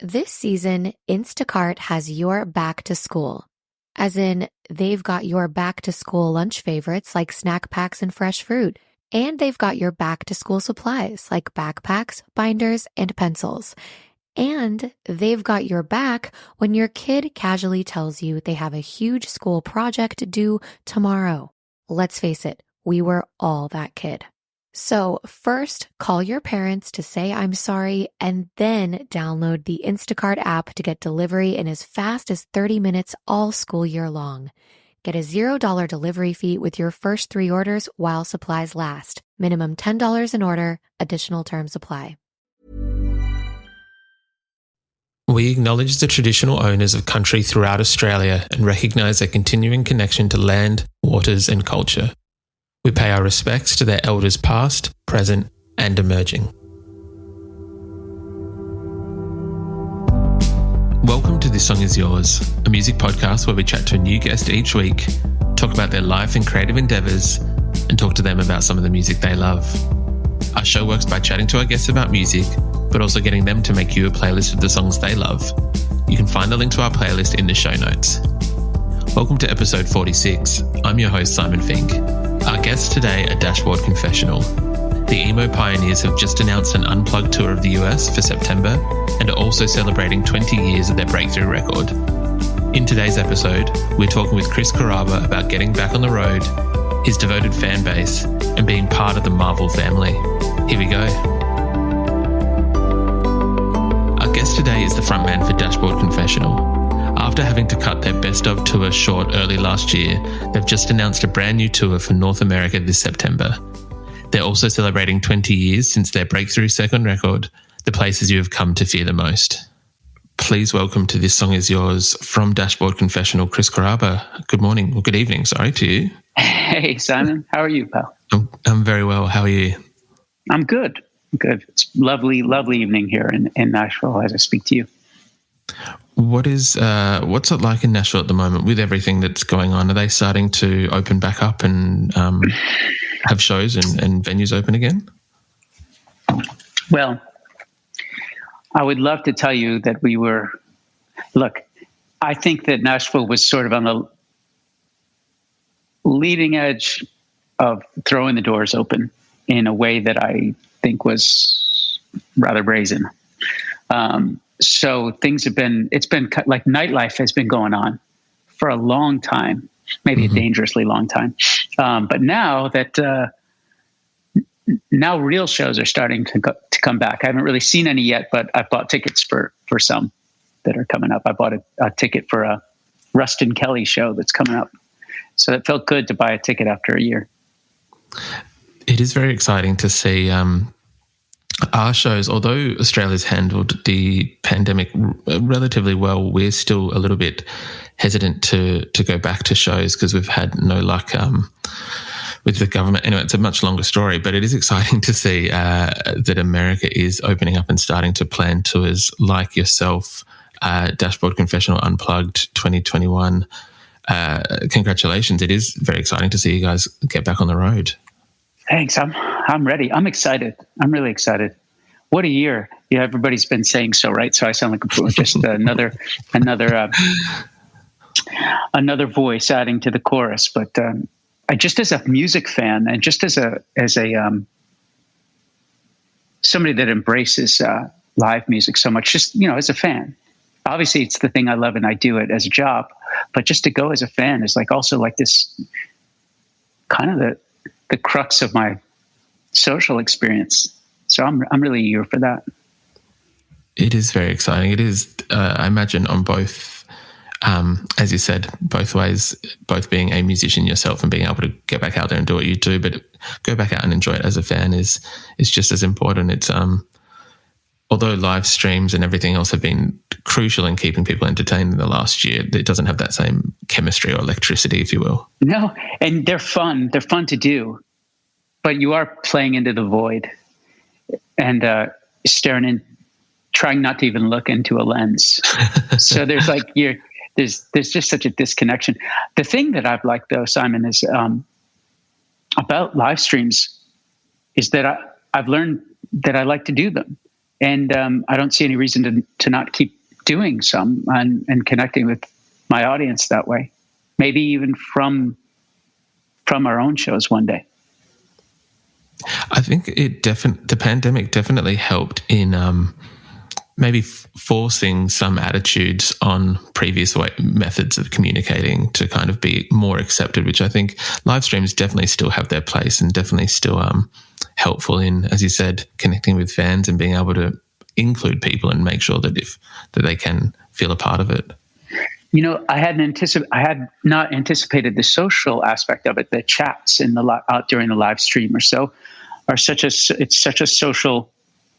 This season, Instacart has your back to school. As in, they've got your back to school lunch favorites like snack packs and fresh fruit. And they've got your back to school supplies like backpacks, binders, and pencils. And they've got your back when your kid casually tells you they have a huge school project due tomorrow. Let's face it, we were all that kid. So first, call your parents to say I'm sorry, and then download the Instacart app to get delivery in as fast as 30 minutes all school year long. Get a $0 delivery fee with your first 3 orders while supplies last. Minimum $10 an order. Additional terms apply. We acknowledge the traditional owners of country throughout Australia and recognise their continuing connection to land, waters and culture. We pay our respects to their elders past, present and emerging. Welcome to This Song Is Yours, a music podcast where we chat to a new guest each week, talk about their life and creative endeavours, and talk to them about some of the music they love. Our show works by chatting to our guests about music, but also getting them to make you a playlist of the songs they love. You can find the link to our playlist in the show notes. Welcome to episode 46. I'm your host, Simon Fink. Our guests today are Dashboard Confessional. The emo pioneers have just announced an unplugged tour of the US for September and are also celebrating 20 years of their breakthrough record. In today's episode, we're talking with Chris Carabba about getting back on the road, his devoted fan base, and being part of the Marvel family. Here we go. Our guest today is the frontman for Dashboard Confessional. After having to cut their best of tour short early last year, they've just announced a brand new tour for North America this September. They're also celebrating 20 years since their breakthrough second record, The Places You Have Come to Fear the Most. Please welcome to This Song Is Yours from Dashboard Confessional, Chris Carabba. Good morning, or good evening, sorry, to you. Hey, Simon. How are you, pal? I'm very well. How are you? I'm good. Good. It's lovely, lovely evening here in Nashville as I speak to you. What's it like in Nashville at the moment with everything that's going on? Are they starting to open back up and have shows and venues open again? Well, I would love to tell you that we were. Look, I think that Nashville was sort of on the leading edge of throwing the doors open in a way that I think was rather brazen. So things it's been like nightlife has been going on for a long time, maybe a dangerously long time. But now that, now real shows are starting to come back. I haven't really seen any yet, but I've bought tickets for some that are coming up. I bought a ticket for a Rustin Kelly show that's coming up. So it felt good to buy a ticket after a year. It is very exciting to see, our shows, although Australia's handled the pandemic relatively well, we're still a little bit hesitant to go back to shows because we've had no luck with the government. Anyway, it's a much longer story, but it is exciting to see that America is opening up and starting to plan tours like yourself, Dashboard Confessional Unplugged 2021. Congratulations. It is very exciting to see you guys get back on the road. Thanks. I'm ready. I'm excited. I'm really excited. What a year. Yeah, everybody's been saying so, right? So I sound like just another voice adding to the chorus. But I just as a music fan and just as a somebody that embraces live music so much, just, as a fan. Obviously, it's the thing I love and I do it as a job. But just to go as a fan is also this kind of the crux of my social experience. So I'm really eager for that. It is very exciting. It is, I imagine, on both, as you said, both ways, both being a musician yourself and being able to get back out there and do what you do, but go back out and enjoy it as a fan is just as important. It's although live streams and everything else have been crucial in keeping people entertained in the last year, it doesn't have that same chemistry or electricity, if you will. No, and they're fun. They're fun to do, but you are playing into the void and staring in, trying not to even look into a lens. So there's there's just such a disconnection. The thing that I've liked though, Simon, is about live streams is that I've learned that I like to do them. And I don't see any reason to not keep doing some and connecting with my audience that way. Maybe even from our own shows one day. I think the pandemic definitely helped in maybe forcing some attitudes on previous methods of communicating to kind of be more accepted, which I think live streams definitely still have their place and definitely still helpful in, as you said, connecting with fans and being able to include people and make sure that that they can feel a part of it. I had not anticipated the social aspect of it. The chats out during the live stream it's such a social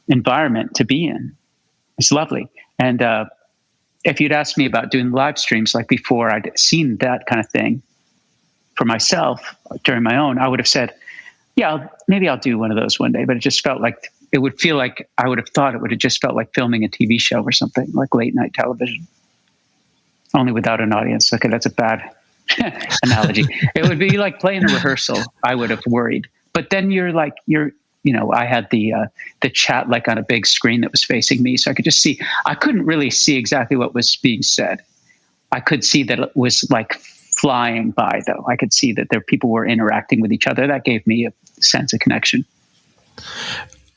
environment to be in. It's lovely. And if you'd asked me about doing live streams like before I'd seen that kind of thing for myself during my own, I would have said, yeah, maybe I'll do one of those one day. But it just felt like I would have thought it would have just felt like filming a TV show or something, like late night television, only without an audience. Okay, that's a bad analogy. It would be like playing a rehearsal, I would have worried. But then I had the chat like on a big screen that was facing me, so I could just see. I couldn't really see exactly what was being said. I could see that it was like flying by, though. I could see that people were interacting with each other. That gave me a sense of connection.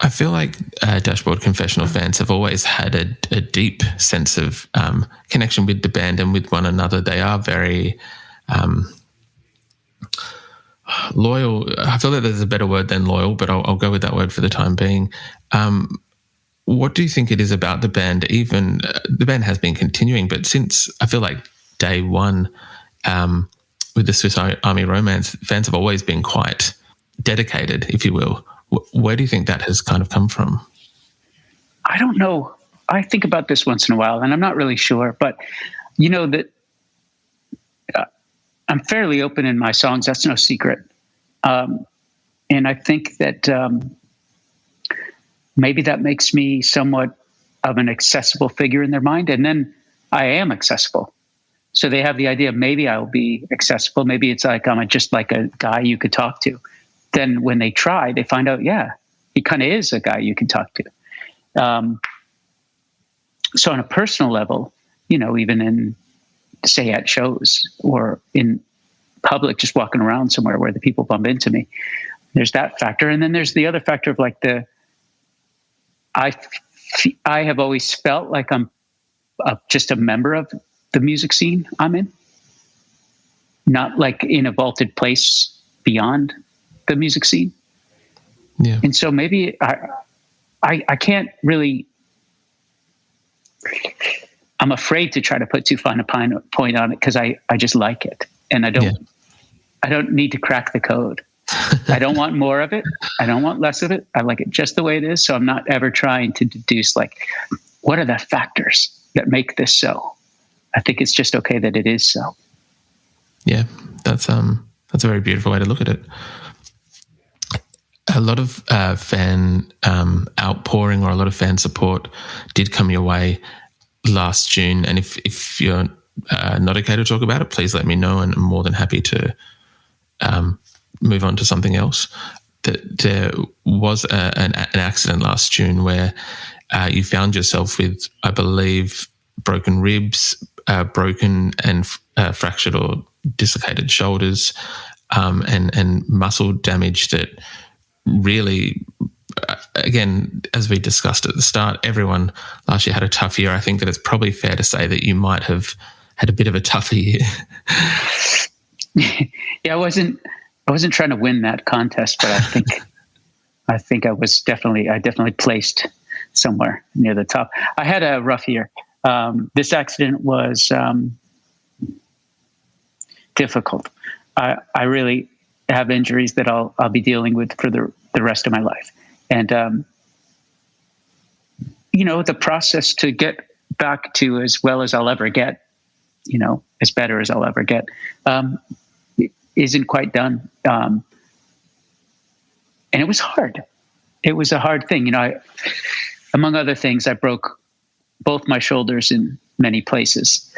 I feel like Dashboard Confessional fans have always had a deep sense of connection with the band and with one another. They are very loyal. I feel that there's a better word than loyal, but I'll go with that word for the time being. What do you think it is about the band? Even the band has been continuing, but since I feel like day one with the Swiss Army Romance, fans have always been quite dedicated, if you will. Where do you think that has kind of come from? I don't know. I think about this once in a while, and I'm not really sure, but that I'm fairly open in my songs. That's no secret. And I think that maybe that makes me somewhat of an accessible figure in their mind. And then I am accessible. So they have the idea, maybe I'll be accessible. Maybe it's like I'm just like a guy you could talk to. Then when they try, they find out, yeah, he kind of is a guy you can talk to. So on a personal level, even in, say, at shows or in public, just walking around somewhere where the people bump into me, there's that factor. And then there's the other factor of like I have always felt like I'm just a member of the music scene I'm in, not like in a vaulted place beyond the music scene. Yeah. And so maybe I can't really, I'm afraid to try to put too fine a point on it because I just like it. And I don't need to crack the code. I don't want more of it. I don't want less of it. I like it just the way it is. So I'm not ever trying to deduce like, what are the factors that make this so? I think it's just okay that it is so. Yeah, that's a very beautiful way to look at it. A lot of fan outpouring or a lot of fan support did come your way last June. And if you're not okay to talk about it, please let me know, and I'm more than happy to move on to something else. There was an accident last June where you found yourself with, I believe, broken ribs, broken and fractured or dislocated shoulders, and muscle damage that really, again, as we discussed at the start, everyone last year had a tough year. I think that it's probably fair to say that you might have had a bit of a tougher year. Yeah, I wasn't trying to win that contest, but I think I definitely placed somewhere near the top. I had a rough year. This accident was difficult. I really have injuries that I'll be dealing with for the rest of my life. And, the process to get back to as well as I'll ever get, as better as I'll ever get, isn't quite done. And it was hard. It was a hard thing. Among other things, I broke both my shoulders in many places.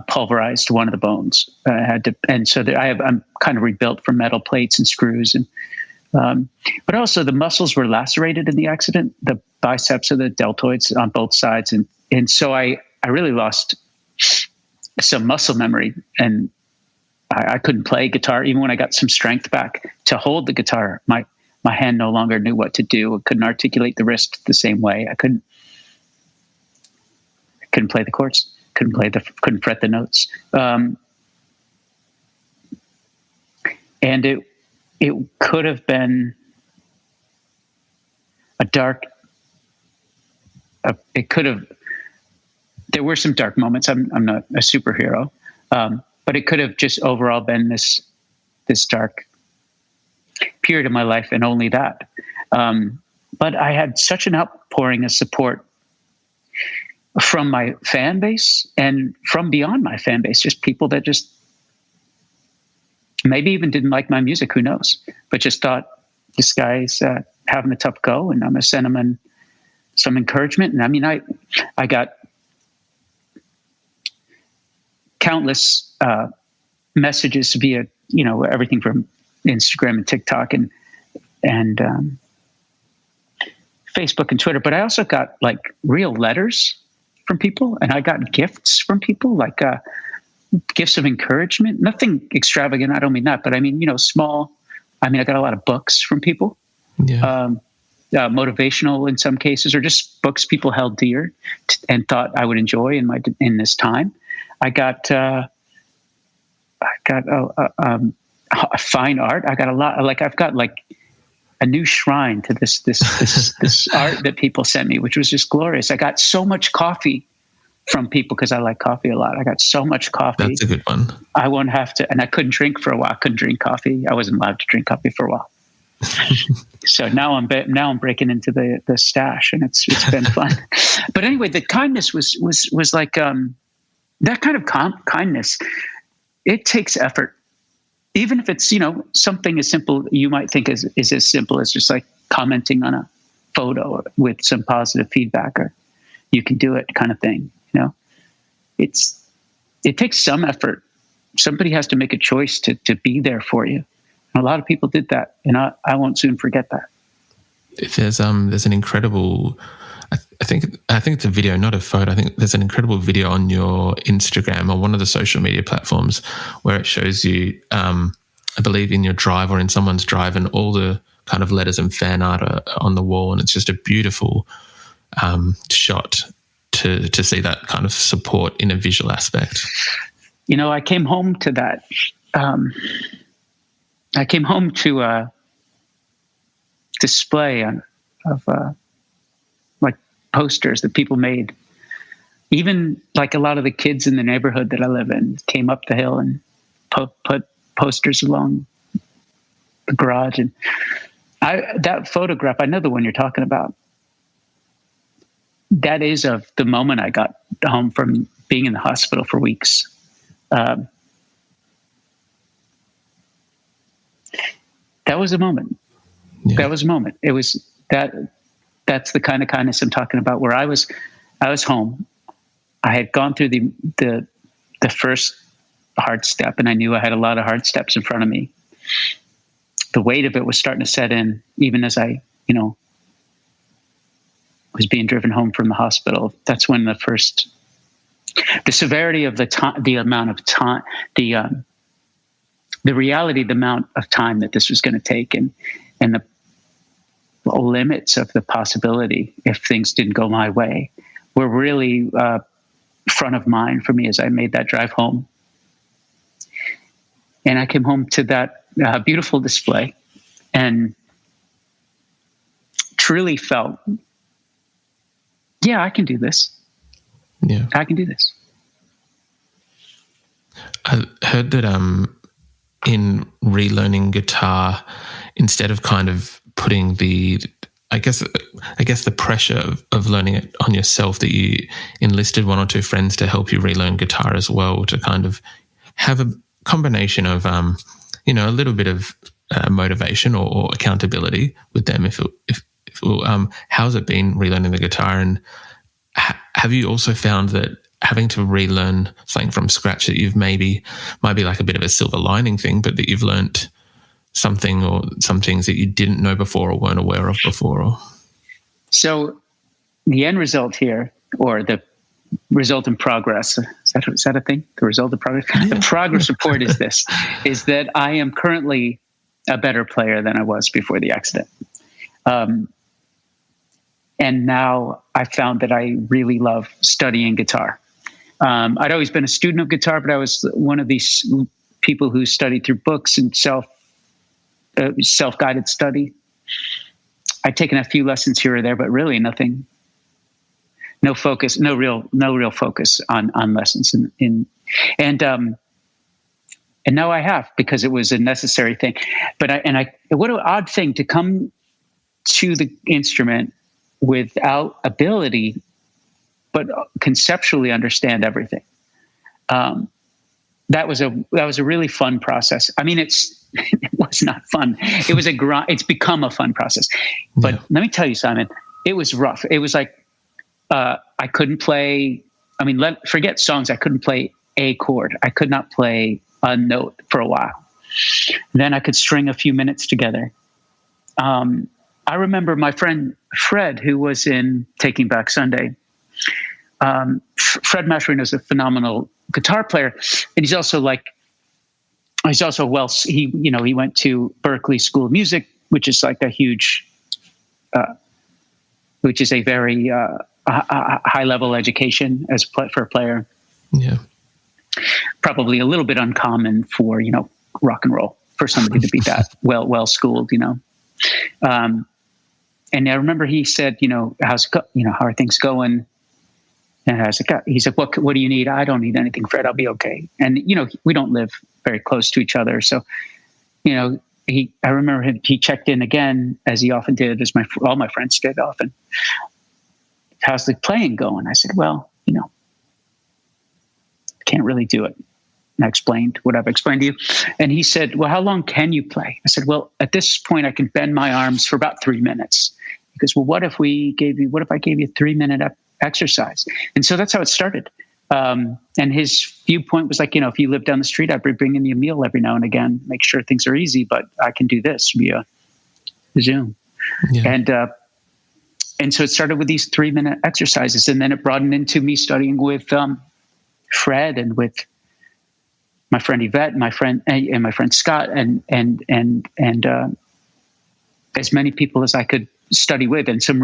Pulverized one of the bones. I'm kind of rebuilt from metal plates and screws, and but also the muscles were lacerated in the accident. The biceps of the deltoids on both sides. And so I really lost some muscle memory, and I couldn't play guitar. Even when I got some strength back to hold the guitar, my hand no longer knew what to do. I couldn't articulate the wrist the same way. I couldn't play the chords, couldn't fret the notes. And it could have been there were some dark moments. I'm not a superhero. But it could have just overall been this dark period of my life, and only that. But I had such an outpouring of support from my fan base and from beyond my fan base, just people that just maybe even didn't like my music, who knows, but just thought, this guy's having a tough go, and I'm going to send him some encouragement. And I mean, I got countless messages via, everything from Instagram and TikTok and Facebook and Twitter. But I also got like real letters from people, and I got gifts from people, like gifts of encouragement. Nothing extravagant. I don't mean that, but I mean, small. I mean, I got a lot of books from people, motivational in some cases, or just books people held dear and thought I would enjoy in this time. I got fine art. I got a lot. Like I've got like a new shrine to this art that people sent me, which was just glorious. I got so much coffee from people because I like coffee a lot. I got so much coffee. That's a good one. I won't have to, and I couldn't drink for a while. I couldn't drink coffee. I wasn't allowed to drink coffee for a while. So now I'm breaking into the stash, and it's been fun. But anyway, the kindness was like that kind of kindness. It takes effort, even if it's something as simple you might think is as simple as just like commenting on a photo with some positive feedback, or you can do it kind of thing. It takes some effort. Somebody has to make a choice to be there for you. And a lot of people did that, and I won't soon forget that. If there's an incredible, I think it's a video, not a photo. I think there's an incredible video on your Instagram or one of the social media platforms where it shows you, I believe in your drive or in someone's drive, and all the kind of letters and fan art are on the wall, and it's just a beautiful shot to see that kind of support in a visual aspect. I came home to that. I came home to a display of like posters that people made. Even like a lot of the kids in the neighborhood that I live in came up the hill and put posters along the garage. And that photograph, I know the one you're talking about. That is of the moment I got home from being in the hospital for weeks. That was a moment. Yeah. That was a moment. It was that's the kind of kindness I'm talking about, where I was home. I had gone through the first hard step, and I knew I had a lot of hard steps in front of me. The weight of it was starting to set in, even as I, was being driven home from the hospital. That's when the severity of the time, the amount of time, the reality, the amount of time that this was going to take, and the limits of the possibility if things didn't go my way were really front of mind for me as I made that drive home. And I came home to that beautiful display and truly felt, yeah, I can do this. Yeah, I can do this. I heard that in relearning guitar, instead of kind of putting I guess the pressure of learning it on yourself, that you enlisted one or two friends to help you relearn guitar as well, to kind of have a combination of a little bit of motivation or accountability with them. How's it been relearning the guitar, and have you also found that having to relearn something from scratch that you've might be like a bit of a silver lining thing, but that you've learnt something or some things that you didn't know before or weren't aware of before? So the end result here, or the result in progress, is that a thing? The result of progress? Yeah. The progress report is this, is that I am currently a better player than I was before the accident. And now I found that I really love studying guitar. I'd always been a student of guitar, but I was one of these people who studied through books and self-guided study. I'd taken a few lessons here or there, but really nothing. No focus, no real focus on lessons. And now I have, because it was a necessary thing. But what an odd thing to come to the instrument without ability, but conceptually understand everything. That was a really fun process. I mean, it was not fun. It was it's become a fun process. But Let me tell you, Simon, it was rough. It was like, I couldn't play. I mean, forget songs. I couldn't play a chord. I could not play a note for a while. Then I could string a few minutes together. I remember my friend Fred, who was in Taking Back Sunday. Fred Mascherino is a phenomenal guitar player, and he went to Berklee School of Music, which is like a huge, which is a very high level education for a player. Yeah, probably a little bit uncommon for rock and roll, for somebody to be that well schooled. And I remember he said, how are things going? And I was like, he said, what do you need? I don't need anything, Fred. I'll be okay. And, we don't live very close to each other. So, I remember he checked in again, as he often did, as all my friends did often. How's the playing going? I said, well, can't really do it. And I explained what I've explained to you. And he said, well, how long can you play? I said, well, at this point I can bend my arms for about 3 minutes. He goes, well, what if I gave you a 3-minute exercise? And so that's how it started. And his viewpoint was like, if you live down the street, I'd be bringing you a meal every now and again, make sure things are easy, but I can do this via Zoom. Yeah. And so it started with these 3-minute exercises, and then it broadened into me studying with Fred and with my friend Yvette, and my friend Scott, and as many people as I could study with, and some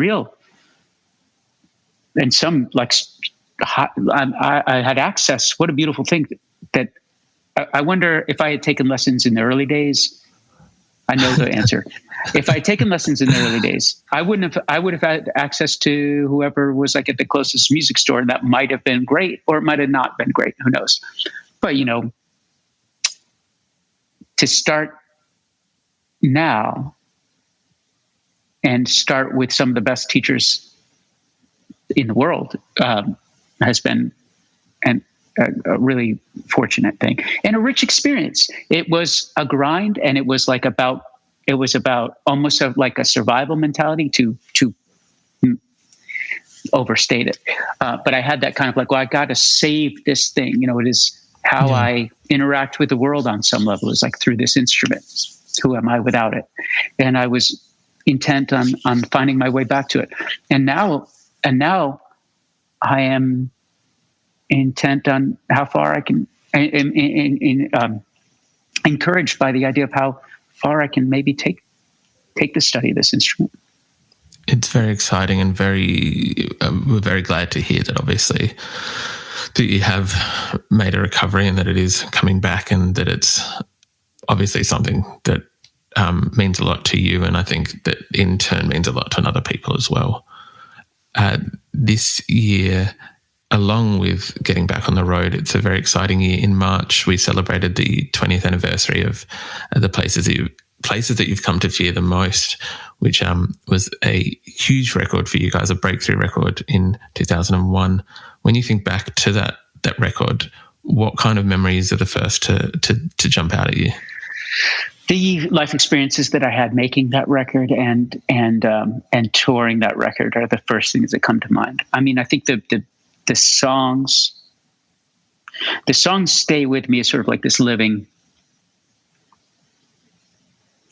I had access. What a beautiful thing that I wonder if I had taken lessons in the early days. I know the answer. If I had taken lessons in the early days, I would have had access to whoever was like at the closest music store. That might have been great, or it might have not been great. Who knows? But to start now and start with some of the best teachers in the world has been a really fortunate thing and a rich experience. It was a grind, and it was about almost like a survival mentality to overstate it. But I had that kind of like, well, I got to save this thing. It is how I interact with the world on some level, is like through this instrument. Who am I without it? And I was intent on finding my way back to it. And now I am intent on how far I can, encouraged by the idea of how far I can maybe take the study of this instrument. It's very exciting, and we're very glad to hear that, obviously, that you have made a recovery and that it is coming back, and that it's obviously something that means a lot to you, and I think that in turn means a lot to other people as well. This year, along with getting back on the road, it's a very exciting year. In March, we celebrated the 20th anniversary of the places that you've come to fear the most, which was a huge record for you guys, a breakthrough record in 2001. When you think back to that record, what kind of memories are the first to jump out at you? The life experiences that I had making that record and touring that record are the first things that come to mind. I mean, I think the songs stay with me as sort of like this living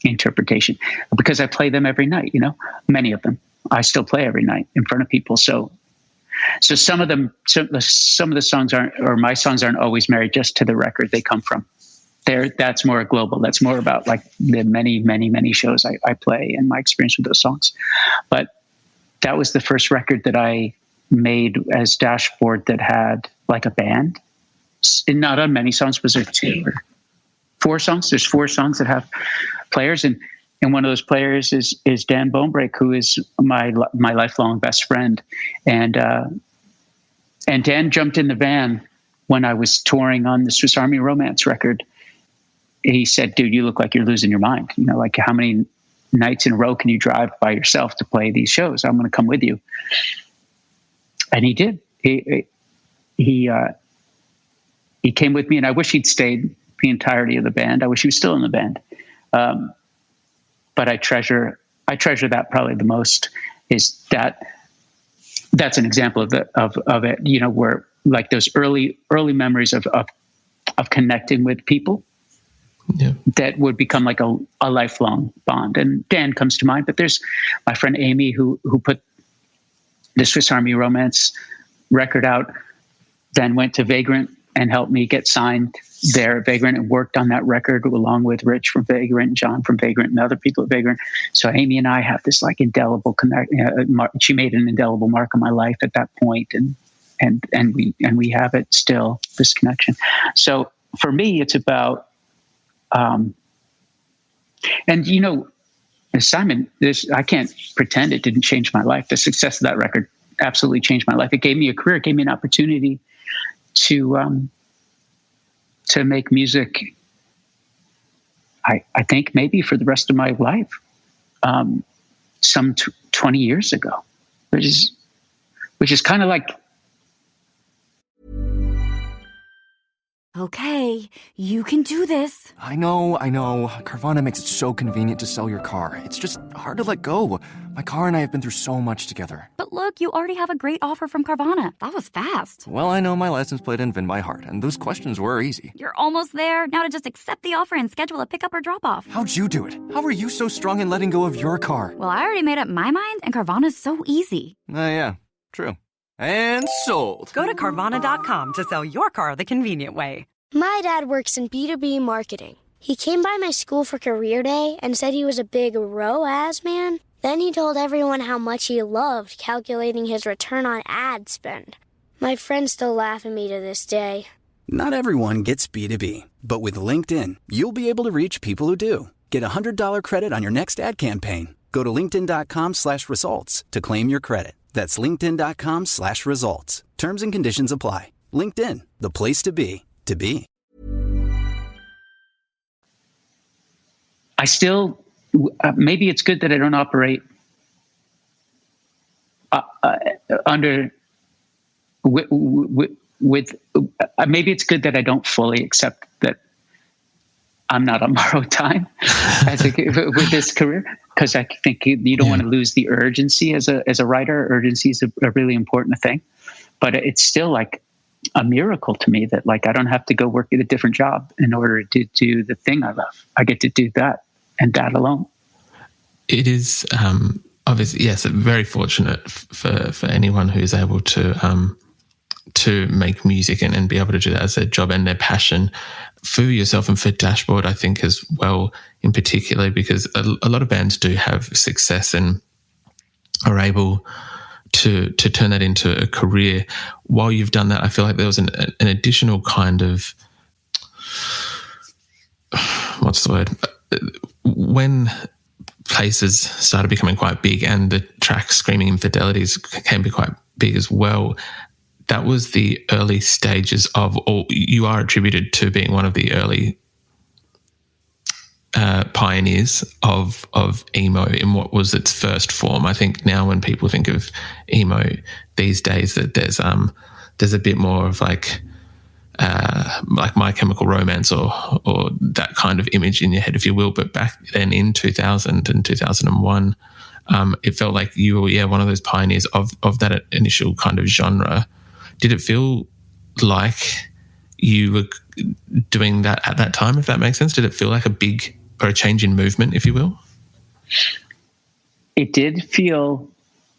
interpretation, because I play them every night, many of them. I still play every night in front of people. So some of them, some of the songs aren't, or my songs aren't always married just to the record they come from. That's more global. That's more about like the many, many, many shows I play and my experience with those songs. But that was the first record that I made as Dashboard that had like a band. And not on many songs, was there 2 or 4 songs? There's 4 songs that have players, and one of those players is Dan Bonebreak, who is my lifelong best friend. And Dan jumped in the van when I was touring on the Swiss Army Romance record. He said, "Dude, you look like you're losing your mind. You know, like how many nights in a row can you drive by yourself to play these shows? I'm going to come with you." And he did. He came with me, and I wish he'd stayed the entirety of the band. I wish he was still in the band. But I treasure that probably the most. Is that's an example of it, you know, where like those early memories of connecting with people. Yeah. That would become like a lifelong bond. And Dan comes to mind, but there's my friend Amy who put the Swiss Army Romance record out, then went to Vagrant and helped me get signed there at Vagrant and worked on that record along with Rich from Vagrant, John from Vagrant, and other people at Vagrant. So Amy and I have this like indelible connect. She made an indelible mark on my life at that point, and we have it still, this connection. So for me, it's about and you know, Simon, I can't pretend it didn't change my life. The success of that record absolutely changed my life. It gave me a career. It gave me an opportunity to make music. I think maybe for the rest of my life, some 20 years ago, which is kind of like. Okay, you can do this. I know. Carvana makes it so convenient to sell your car. It's just hard to let go. My car and I have been through so much together. But look, you already have a great offer from Carvana. That was fast. Well, I know my license plate and VIN by heart, and those questions were easy. You're almost there. Now to just accept the offer and schedule a pickup or drop-off. How'd you do it? How are you so strong in letting go of your car? Well, I already made up my mind, and Carvana's so easy. Yeah, true. And sold. Go to Carvana.com to sell your car the convenient way. My dad works in B2B marketing. He came by my school for career day and said he was a big ROAS man. Then he told everyone how much he loved calculating his return on ad spend. My friends still laugh at me to this day. Not everyone gets B2B, but with LinkedIn, you'll be able to reach people who do. Get a $100 credit on your next ad campaign. Go to linkedin.com/results to claim your credit. That's linkedin.com/results. Terms and conditions apply. LinkedIn, the place to be. I still, maybe it's good that I don't operate under with maybe it's good that I don't fully accept that I'm not on borrowed time with this career, because I think you don't want to lose the urgency as a writer. Urgency is a really important thing, but it's still like a miracle to me that like I don't have to go work at a different job in order to do the thing I love. I get to do that and that alone. It is obviously, yes, very fortunate for anyone who's able to make music and be able to do that as their job and their passion. For yourself and for Dashboard, I think as well, in particular, because a lot of bands do have success and are able to turn that into a career. While you've done that, I feel like there was an additional kind of, what's the word? When places started becoming quite big and the track Screaming Infidelities can be quite big as well, that was the early stages of, or you are attributed to being one of the early pioneers of emo in what was its first form. I think now when people think of emo these days, that there's a bit more of like My Chemical Romance or that kind of image in your head, if you will. But back then in 2000 and 2001, it felt like you were one of those pioneers of that initial kind of genre. Did it feel like you were doing that at that time, if that makes sense? Did it feel like a big or a change in movement, if you will? It did feel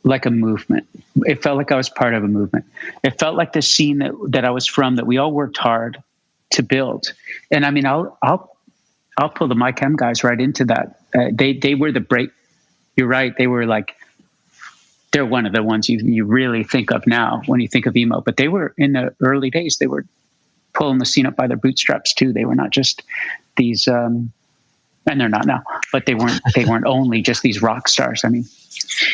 like a movement. It felt like I was part of a movement. It felt like the scene that I was from, that we all worked hard to build. And I mean, I'll pull the My Chem guys right into that. They were the break. You're right. They were like, they're one of the ones you really think of now when you think of emo. But they were, in the early days, they were pulling the scene up by their bootstraps too. They were not just these, and they're not now, but they weren't only just these rock stars. I mean,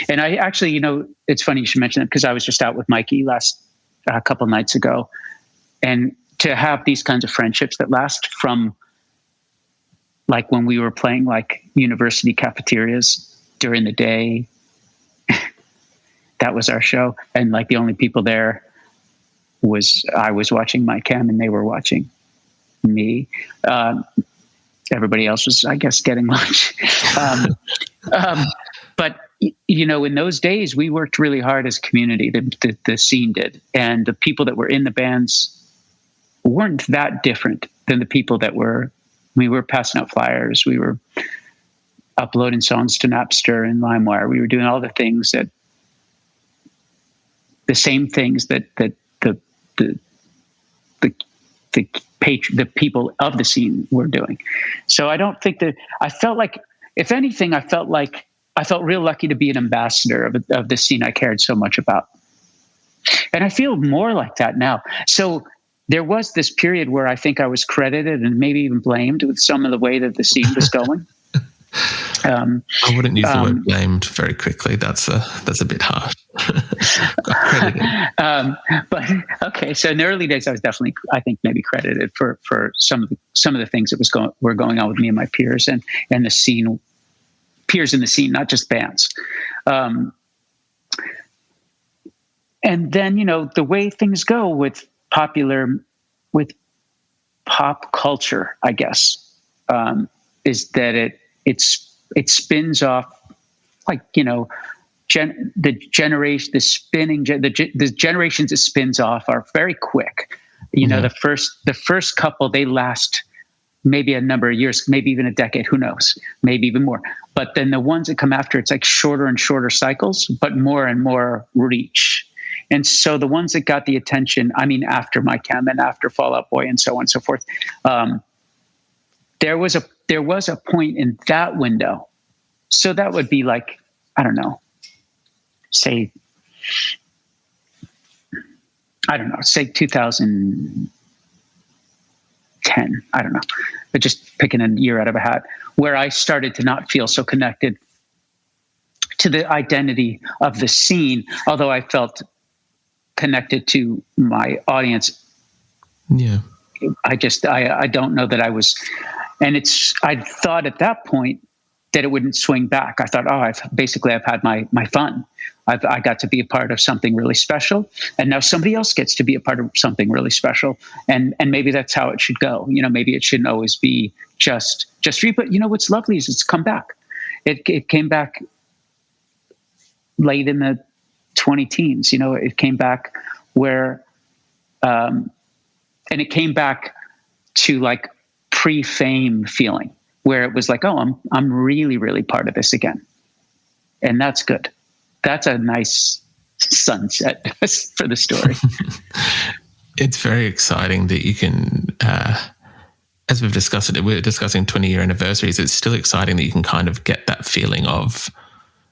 and I actually, it's funny you should mention it, because I was just out with Mikey a couple nights ago, and to have these kinds of friendships that last from like when we were playing like university cafeterias during the day, that was our show. And like the only people there I was watching My Chem and they were watching me. Everybody else was, I guess, getting lunch. But, in those days, we worked really hard as a community, the scene did. And the people that were in the bands weren't that different than the people that we were passing out flyers. We were uploading songs to Napster and LimeWire. We were doing all the things the same things that the people of the scene were doing. So I don't think that I felt like, if anything, I felt real lucky to be an ambassador of the scene I cared so much about. And I feel more like that now. So there was this period where I think I was credited and maybe even blamed with some of the way that the scene was going. I wouldn't use the word blamed very quickly. That's a bit harsh. But okay, so in the early days, I was definitely, I think, maybe credited for some of the things that were going on with me and my peers and the scene, peers in the scene, not just bands. And then the way things go with pop culture, I guess, is that it spins off, like, the generations it spins off are very quick. The first couple, they last maybe a number of years, maybe even a decade, who knows, maybe even more. But then the ones that come after, it's like shorter and shorter cycles, but more and more reach. And so the ones that got the attention, I mean, after My Chem and after Fall Out Boy and so on and so forth, there was a point in that window. So that would be like, I don't know, say 2010. I don't know, but just picking a year out of a hat, where I started to not feel so connected to the identity of the scene, although I felt connected to my audience. Yeah. I don't know that I was, and I thought at that point that it wouldn't swing back. I thought, I've had my fun. I got to be a part of something really special, and now somebody else gets to be a part of something really special. And maybe that's how it should go. Maybe it shouldn't always be just free, but what's lovely is it's come back. It came back late in the 20 teens, it came back where, and it came back to like pre-fame feeling, where it was like, I'm really, really part of this again. And that's good. That's a nice sunset for the story. It's very exciting that you can, as we've discussed it, we're discussing 20-year anniversaries. It's still exciting that you can kind of get that feeling of,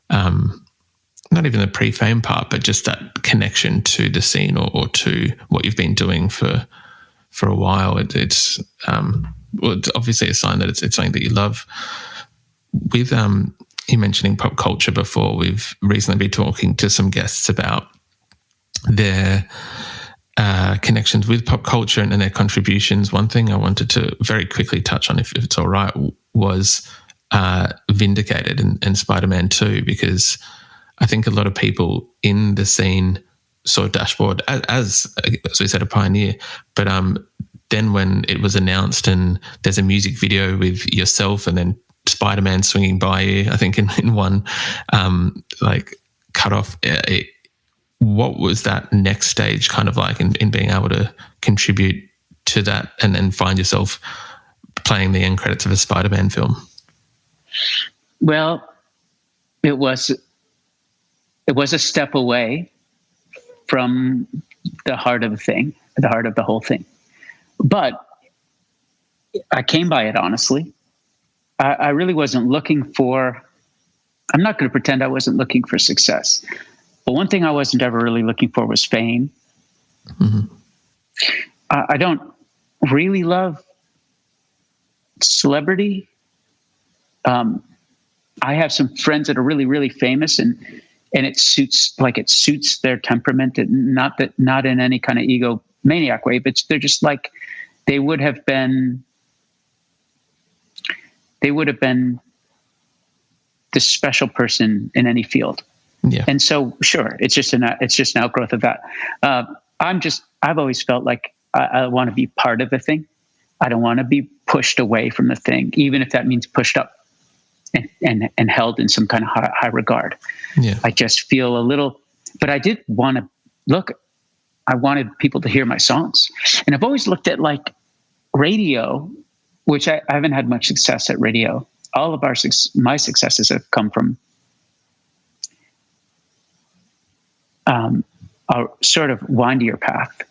not even the pre-fame part, but just that connection to the scene or to what you've been doing for a while. It's obviously a sign that it's something that you love. With you mentioning pop culture before, we've recently been talking to some guests about their connections with pop culture and their contributions. One thing I wanted to very quickly touch on, if it's all right, was Vindicated and Spider-Man 2, because I think a lot of people in the scene saw Dashboard as we said, a pioneer. But then when it was announced and there's a music video with yourself and then Spider-Man swinging by you, I think in one cut off, what was that next stage kind of like in being able to contribute to that and then find yourself playing the end credits of a Spider-Man film? Well, it was it was a step away from the heart of the thing, the heart of the whole thing. But I came by it honestly. I really wasn't looking for, I'm not going to pretend I wasn't looking for success. But one thing I wasn't ever really looking for was fame. Mm-hmm. I don't really love celebrity. I have some friends that are really, really famous, and it suits their temperament. And not in any kind of egomaniac way, but they're just like, they would have been this special person in any field. Yeah. And so, sure, it's just an outgrowth of that. I've always felt like I want to be part of the thing. I don't want to be pushed away from the thing, even if that means pushed up and held in some kind of high regard. Yeah. I just feel a little, but I did want to I wanted people to hear my songs. And I've always looked at like radio, which I haven't had much success at radio. All of my successes have come from a sort of windier path.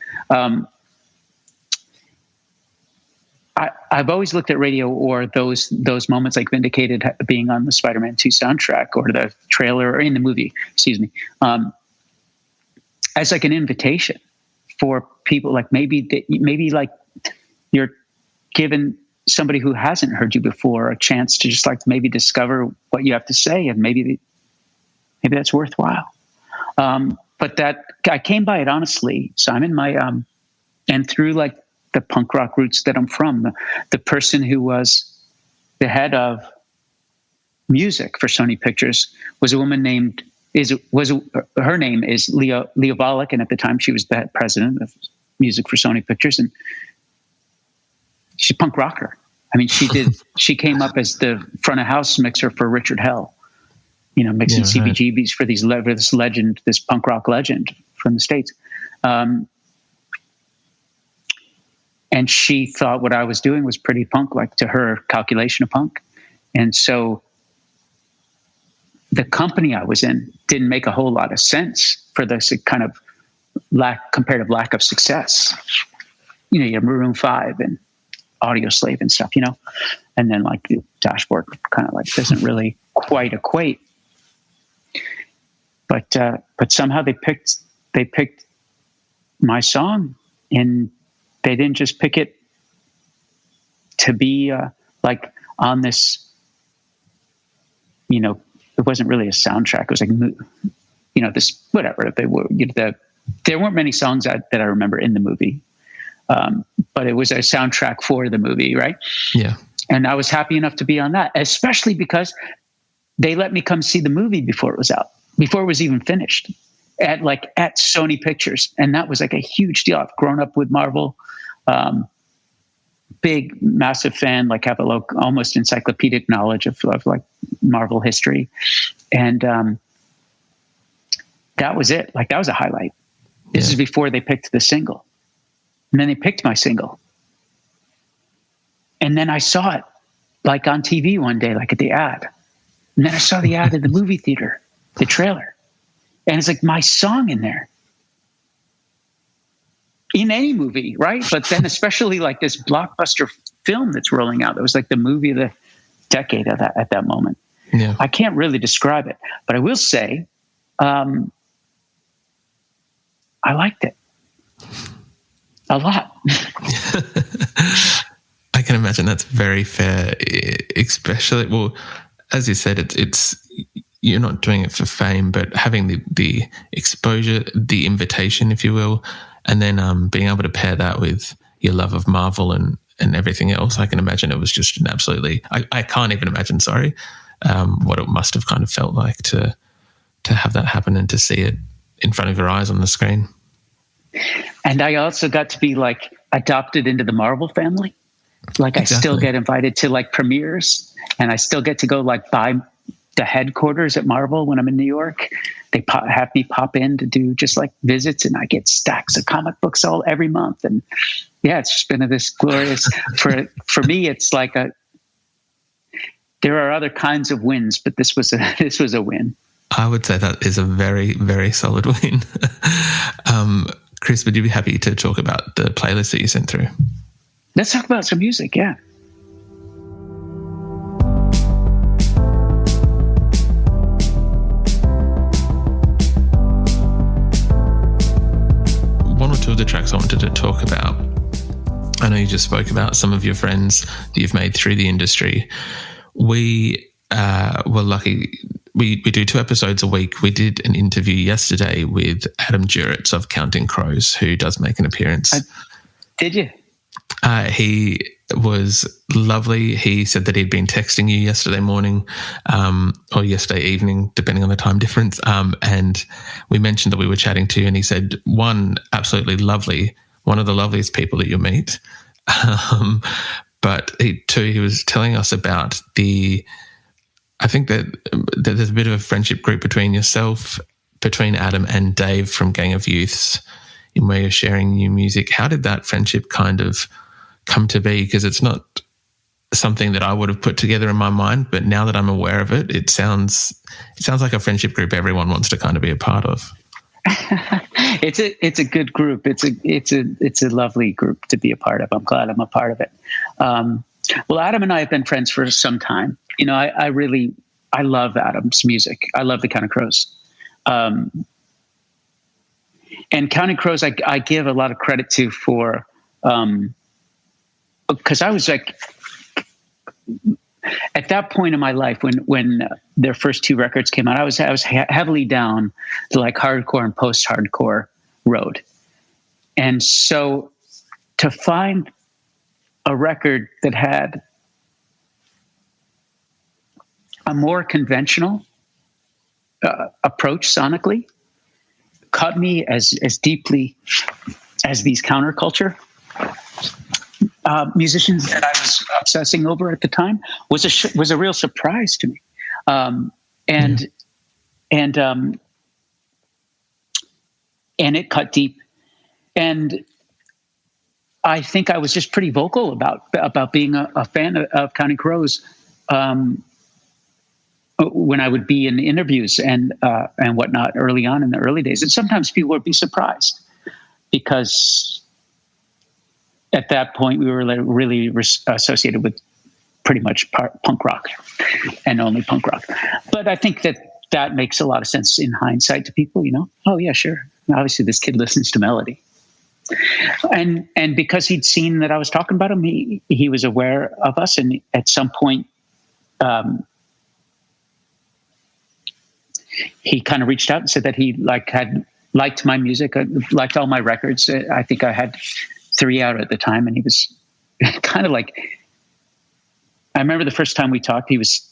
I've always looked at radio or those moments like Vindicated being on the Spider-Man 2 soundtrack or the trailer or in the movie, as like an invitation for people. Like maybe like you're given somebody who hasn't heard you before a chance to just like maybe discover what you have to say, and maybe that's worthwhile. But that I came by it honestly, Simon. And through like the punk rock roots that I'm from, the person who was the head of music for Sony Pictures was a woman named her name is Leah Volek, and at the time she was the president of music for Sony Pictures, and she's a punk rocker. I mean, she came up as the front of house mixer for Richard Hell, mixing CBGBs for this punk rock legend from the States. And she thought what I was doing was pretty punk, like to her calculation of punk. And so the company I was in didn't make a whole lot of sense for this kind of comparative lack of success. You have Maroon 5 and Audio Slave and stuff, and then like the Dashboard kind of like doesn't really quite equate. But somehow they picked my song, and they didn't just pick it to be like on this, it wasn't really a soundtrack. It was like, this, whatever they were, there weren't many songs that I remember in the movie. But it was a soundtrack for the movie. Right. Yeah. And I was happy enough to be on that, especially because they let me come see the movie before it was out, before it was even finished at Sony Pictures. And that was like a huge deal. I've grown up with Marvel, big, massive fan, like have almost encyclopedic knowledge of like Marvel history. And, that was it. Like that was a highlight. This is before they picked the single. And then they picked my single. And then I saw it like on TV one day, like at the ad. And then I saw the ad in the movie theater, the trailer. And it's like my song in there. In any movie, right? But then especially like this blockbuster film that's rolling out. It was like the movie of the decade at that moment. Yeah. I can't really describe it. But I will say, I liked it. A lot. I can imagine that's very fair, especially, well, as you said, it's you're not doing it for fame, but having the exposure, the invitation, if you will, and then being able to pair that with your love of Marvel and everything else. I can imagine it was just an absolutely, I can't even imagine, what it must have kind of felt like to have that happen and to see it in front of your eyes on the screen. And I also got to be like adopted into the Marvel family. Like exactly. I still get invited to like premieres, and I still get to go like by the headquarters at Marvel when I'm in New York. They have me pop in to do just like visits, and I get stacks of comic books every month. And yeah, it's just been this glorious for me. It's like there are other kinds of wins, but this was a win. I would say that is a very, very solid win. Chris, would you be happy to talk about the playlist that you sent through? Let's talk about some music, yeah. One or two of the tracks I wanted to talk about. I know you just spoke about some of your friends that you've made through the industry. We were lucky. We do 2 episodes a week. We did an interview yesterday with Adam Duritz of Counting Crows, who does make an appearance. Did you? He was lovely. He said that he'd been texting you yesterday morning or yesterday evening, depending on the time difference. And we mentioned that we were chatting to you, and he said, one, absolutely lovely, one of the loveliest people that you'll meet. But he was telling us about I think that there's a bit of a friendship group between yourself, between Adam and Dave from Gang of Youths, in where you're sharing new music. How did that friendship kind of come to be? Because it's not something that I would have put together in my mind, but now that I'm aware of it, it sounds like a friendship group everyone wants to kind of be a part of. It's a good group. It's a lovely group to be a part of. I'm glad I'm a part of it. Well, Adam and I have been friends for some time. You know, I love Adam's music. I love the Counting Crows. And Counting Crows, I give a lot of credit to for, because I was like, at that point in my life when their first 2 records came out, I was heavily down the like hardcore and post-hardcore road. And so to find a record that had a more conventional approach sonically caught me as deeply as these counterculture musicians that I was obsessing over at the time was a real surprise to me. And it cut deep. And I think I was just pretty vocal about being a fan of Counting Crows when I would be in interviews and whatnot early on in the early days. And sometimes people would be surprised because at that point we were really associated with pretty much punk rock and only punk rock. But I think that makes a lot of sense in hindsight to people, you know? Oh yeah, sure. Obviously this kid listens to melody. And because he'd seen that I was talking about him, he was aware of us. And at some point, he kind of reached out and said that he had liked my music, liked all my records. I think I had 3 out at the time. And he was kind of like, I remember the first time we talked, he was,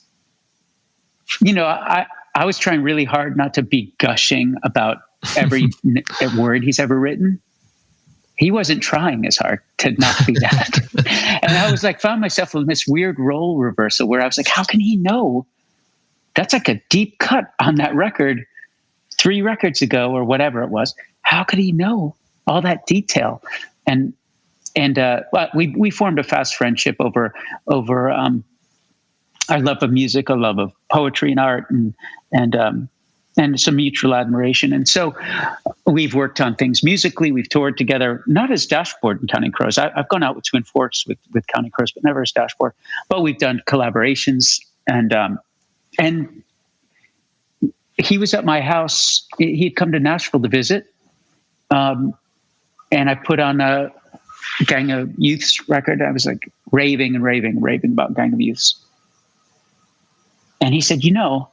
you know, I was trying really hard not to be gushing about every word he's ever written. He wasn't trying as hard to not be that. And I was like, found myself in this weird role reversal where I was like, how can he know? That's like a deep cut on that record 3 records ago or whatever it was. How could he know all that detail? And we formed a fast friendship over our love of music, our love of poetry and art, and some mutual admiration. And so we've worked on things musically. We've toured together, not as Dashboard and Counting Crows. I've gone out with Twin Forks with Counting Crows, but never as Dashboard. But we've done collaborations, and he was at my house. He'd come to Nashville to visit, and I put on a Gang of Youths record. I was like raving about Gang of Youths. And he said, you know,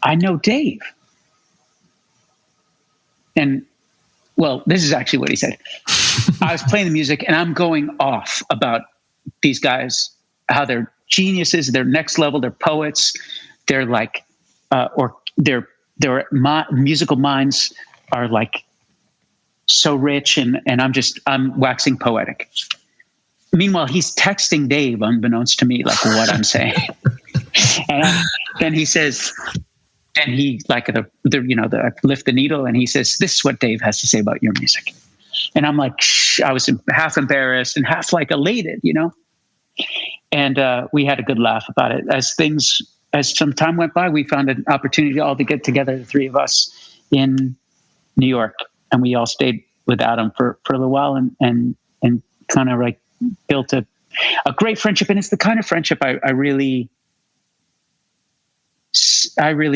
I know Dave. And, well, this is actually what he said. I was playing the music and I'm going off about these guys, how they're geniuses, they're next level, they're poets, they're like, or their musical minds are like so rich, and I'm waxing poetic. Meanwhile, he's texting Dave, unbeknownst to me, like what I'm saying. And then he says, and he like I lift the needle, and he says, "This is what Dave has to say about your music." And I'm like, I was half embarrassed and half like elated, you know. And we had a good laugh about it. As things as some time went by, we found an opportunity all to get together, the three of us in New York, and we all stayed with Adam for a little while and kind of like built a great friendship. And it's the kind of friendship I really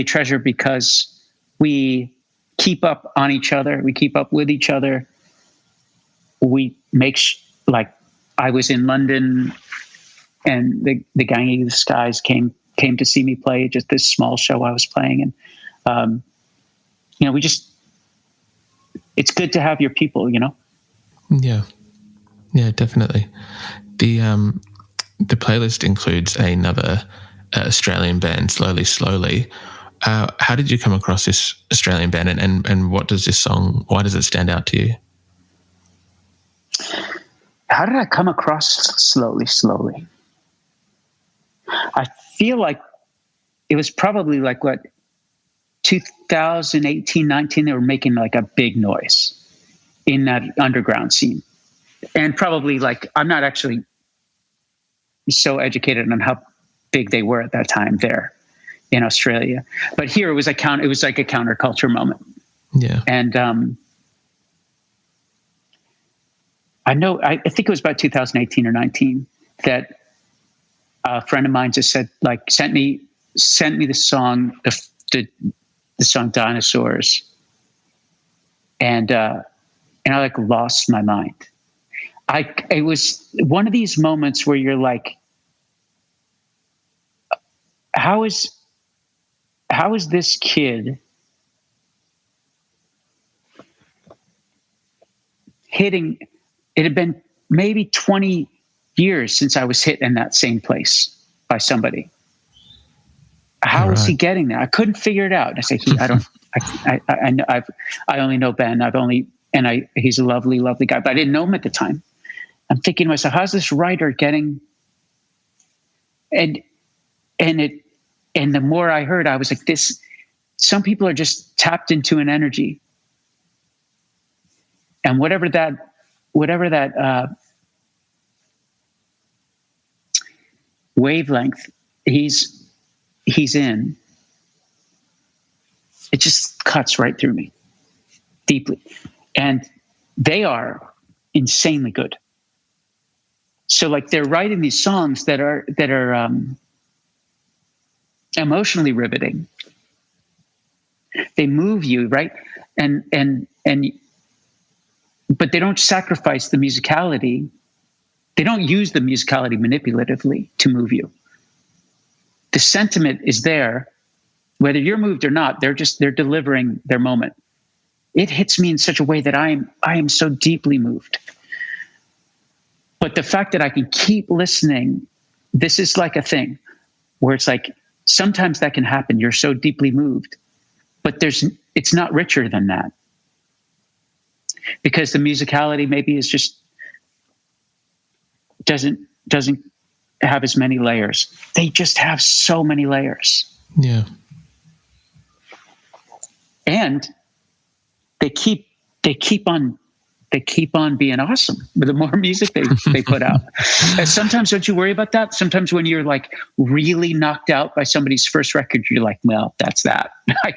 treasure, because we keep up on each other. We keep up with each other. We make like I was in London, and the Gang of the Skies came to see me play just this small show I was playing, and we just, it's good to have your people, Yeah, definitely. The playlist includes another Australian band, Slowly. How did you come across this Australian band, and what does this song, why does it stand out to you? How did I come across Slowly? I feel like it was probably like 2018, 19, they were making like a big noise in that underground scene. And probably like, I'm not actually so educated on how big they were at that time there in Australia, but here it was like a counterculture moment. Yeah. And I think it was about 2018 or 19 that a friend of mine just said, like, sent me the song, the song Dinosaurs. And I like lost my mind. It was one of these moments where you're like, how is this kid hitting? It had been maybe 20 years since I was hit in that same place by somebody. How is he getting there? I couldn't figure it out. I say, I only know Ben. He's a lovely, lovely guy, but I didn't know him at the time. I'm thinking to myself, how's this writer getting? And the more I heard, I was like, some people are just tapped into an energy, and whatever that wavelength he's in, it just cuts right through me deeply. And they are insanely good. So like they're writing these songs that are emotionally riveting. They move you, right? But they don't sacrifice the musicality. They don't use the musicality manipulatively to move you. The sentiment is there, whether you're moved or not. They're delivering their moment. It hits me in such a way that I am so deeply moved. But the fact that I can keep listening, this is like a thing where it's like, sometimes that can happen. You're so deeply moved, but it's not richer than that, because the musicality maybe is just doesn't have as many layers. They just have so many layers. Yeah. And they keep on being awesome with the more music they put out. And sometimes, don't you worry about that? Sometimes when you're like really knocked out by somebody's first record, you're like, well, that's that. I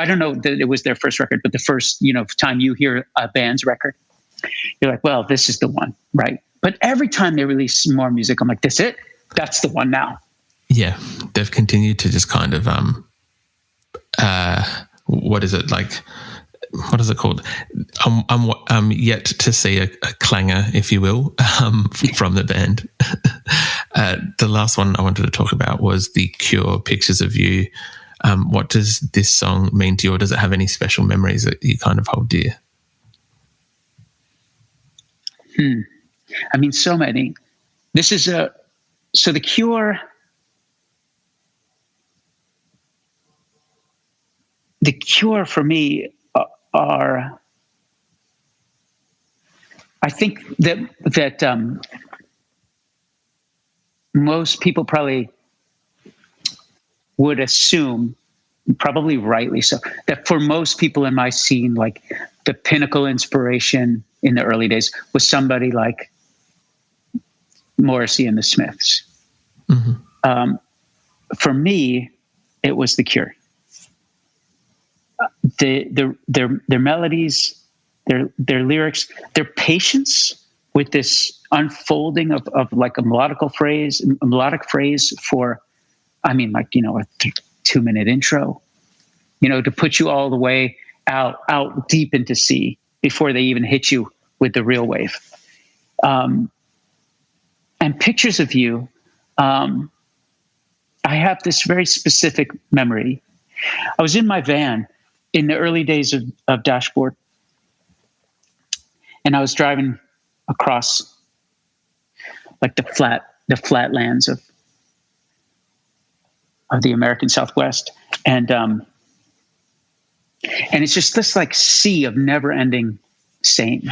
don't know that it was their first record, but the first, time you hear a band's record, you're like, well, this is the one, right? But every time they release more music, I'm like, that's it. That's the one now. Yeah. They've continued to just kind of, what is it like? What is it called? I'm yet to see a clanger, if you will, from the band. The last one I wanted to talk about was The Cure, Pictures of You. What does this song mean to you, or does it have any special memories that you kind of hold dear? I mean, so many. This is so The Cure. The Cure for me are, I think that most people probably would assume, probably rightly so, that for most people in my scene, like the pinnacle inspiration in the early days was somebody like Morrissey and the Smiths. Mm-hmm. for me, it was The Cure. Their melodies, their lyrics, their patience with this unfolding of like a melodic phrase for, a 2-minute intro, to put you all the way out deep into C before they even hit you with the real wave. And Pictures of You, I have this very specific memory. I was in my van in the early days of Dashboard, and I was driving across like the flatlands of the American Southwest, and it's just this like sea of never-ending same,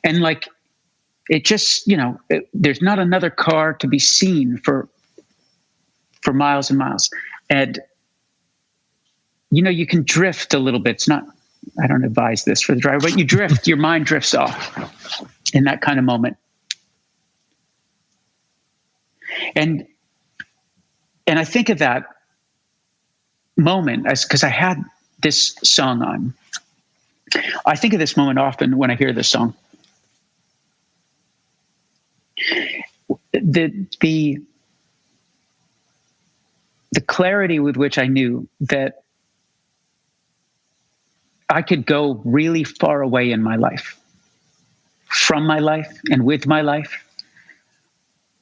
and like it just there's not another car to be seen for miles and miles, and you can drift a little bit. It's not, I don't advise this for the driver, but you drift, your mind drifts off in that kind of moment. And I think of that moment as, because I had this song on. I think of this moment often when I hear this song. The clarity with which I knew that I could go really far away in my life, from my life and with my life.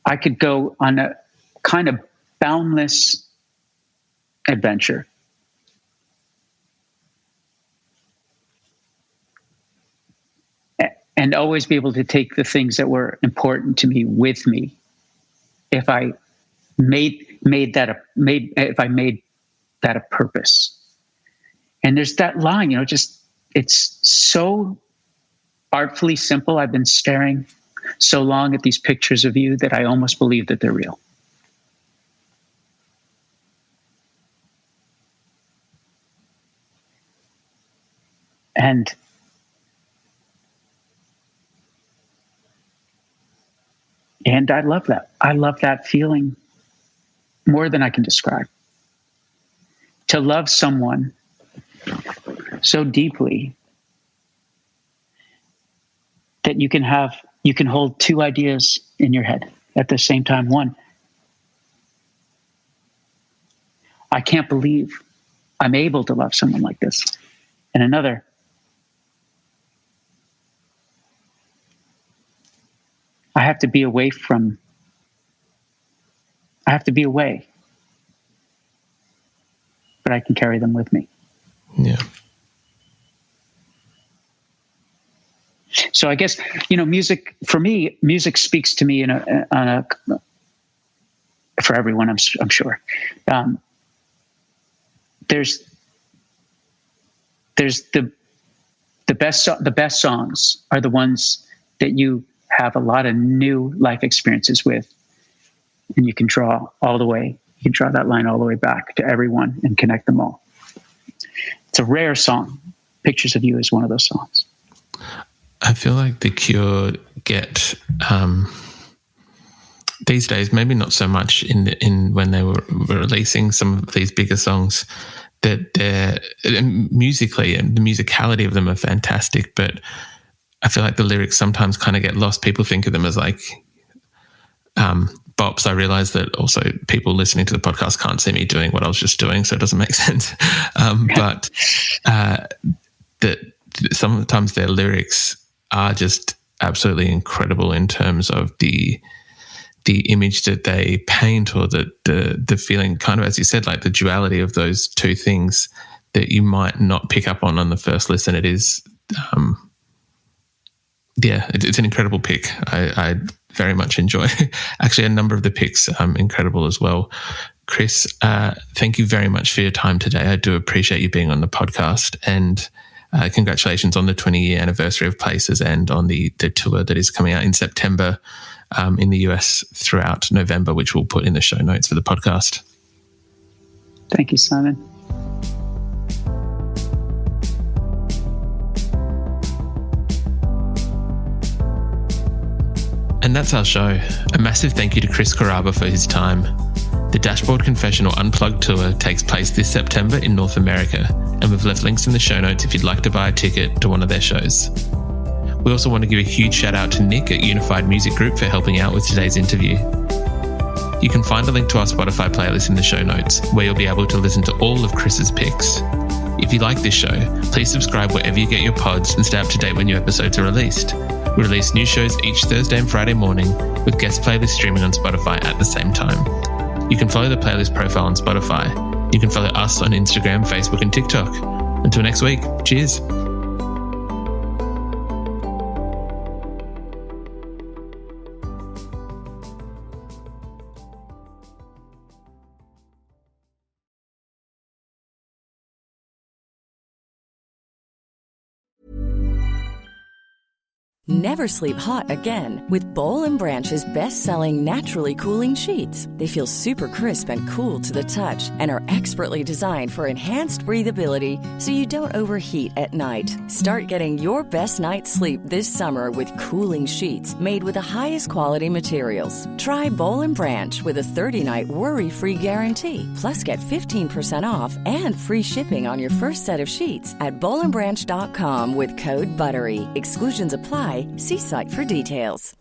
I could go on a kind of boundless adventure. And always be able to take the things that were important to me with me, if I made that a purpose. And there's that line, it's so artfully simple. I've been staring so long at these pictures of you that I almost believe that they're real. And I love that. I love that feeling more than I can describe. To love someone so deeply that you can hold two ideas in your head at the same time. One, I can't believe I'm able to love someone like this. And another, I have to be away, but I can carry them with me. Yeah. So I guess, music, for me, music speaks to me for everyone, I'm sure. There's the best songs are the ones that you have a lot of new life experiences with, and you can draw that line all the way back to everyone and connect them all. It's a rare song. Pictures of You is one of those songs. I feel like The Cure get these days, maybe not so much in when they were releasing some of these bigger songs, that they're musically, and the musicality of them are fantastic, but I feel like the lyrics sometimes kind of get lost. People think of them as like bops. I realize that also people listening to the podcast can't see me doing what I was just doing, so it doesn't make sense. But that sometimes their lyrics are just absolutely incredible in terms of the image that they paint, or the feeling, kind of, as you said, like the duality of those two things that you might not pick up on the first listen. It is, it's an incredible pick. I very much enjoy. Actually, a number of the picks incredible as well. Chris, thank you very much for your time today. I do appreciate you being on the podcast, and congratulations on the 20-year anniversary of Places, and on the tour that is coming out in September in the US throughout November, which we'll put in the show notes for the podcast. Thank you, Simon. And that's our show. A massive thank you to Chris Carabba for his time. The Dashboard Confessional Unplugged tour takes place this September in North America, and we've left links in the show notes if you'd like to buy a ticket to one of their shows. We also want to give a huge shout out to Nick at Unified Music Group for helping out with today's interview. You can find a link to our Spotify playlist in the show notes, where you'll be able to listen to all of Chris's picks. If you like this show, please subscribe wherever you get your pods and stay up to date when new episodes are released. We release new shows each Thursday and Friday morning, with guest playlists streaming on Spotify at the same time. You can follow the playlist profile on Spotify. You can follow us on Instagram, Facebook, and TikTok. Until next week, cheers. Never sleep hot again with Bowl & Branch's best-selling naturally cooling sheets. They feel super crisp and cool to the touch and are expertly designed for enhanced breathability so you don't overheat at night. Start getting your best night's sleep this summer with cooling sheets made with the highest quality materials. Try Bowl & Branch with a 30-night worry-free guarantee. Plus, get 15% off and free shipping on your first set of sheets at bowlandbranch.com with code BUTTERY. Exclusions apply. See site for details.